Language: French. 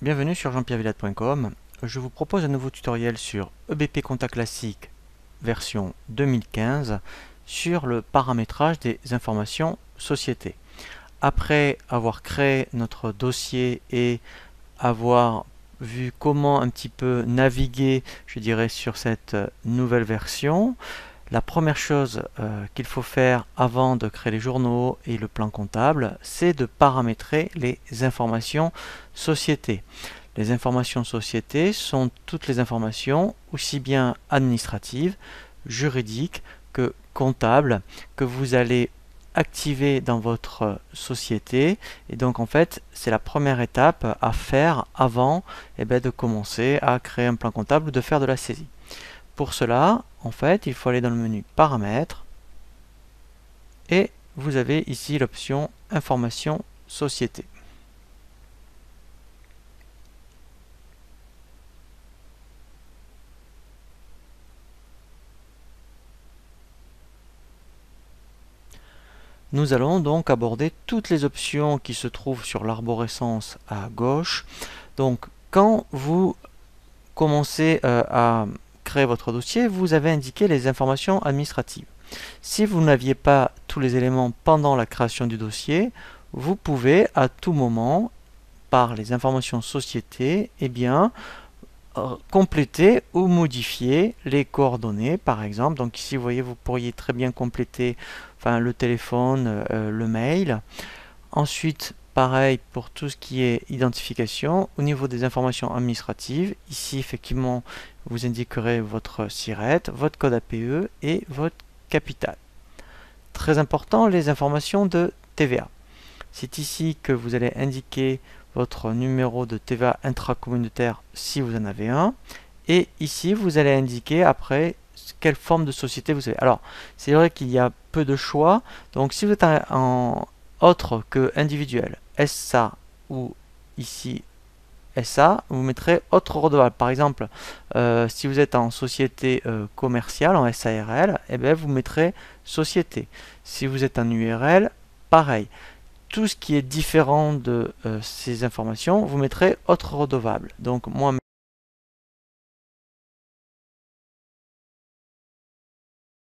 bienvenue sur jeanpierrevillade.com. Je vous propose un nouveau tutoriel sur EBP Compta Classique version 2015 sur le paramétrage des informations sociétés. Après avoir créé notre dossier et avoir vu comment un petit peu naviguer, je dirais, sur cette nouvelle version, la première chose qu'il faut faire avant de créer les journaux et le plan comptable, c'est de paramétrer les informations sociétés. Les informations sociétés sont toutes les informations, aussi bien administratives, juridiques que comptables, que vous allez activer dans votre société. Et donc en fait, c'est la première étape à faire avant de commencer à créer un plan comptable ou de faire de la saisie. Pour cela, en fait, il faut aller dans le menu Paramètres et vous avez ici l'option Information Société. Nous allons donc aborder toutes les options qui se trouvent sur l'arborescence à gauche. Donc, quand vous commencez à créer votre dossier, vous avez indiqué les informations administratives. Si vous n'aviez pas tous les éléments pendant la création du dossier, vous pouvez à tout moment, par les informations société, compléter ou modifier les coordonnées, par exemple. Donc ici, vous voyez, vous pourriez très bien compléter le téléphone, le mail. Ensuite, pareil pour tout ce qui est identification. Au niveau des informations administratives, ici, effectivement, vous indiquerez votre SIRET, votre code APE et votre capital. Très important, les informations de TVA. C'est ici que vous allez indiquer votre numéro de TVA intracommunautaire si vous en avez un. Et ici, vous allez indiquer après quelle forme de société vous avez. Alors, c'est vrai qu'il y a peu de choix. Donc, si vous êtes en autre que individuel, SA ou ici SA, vous mettrez autre redevable. Par exemple, si vous êtes en société commerciale, en SARL, vous mettrez société. Si vous êtes en URL, pareil. Tout ce qui est différent de ces informations, vous mettrez autre redevable. Donc moi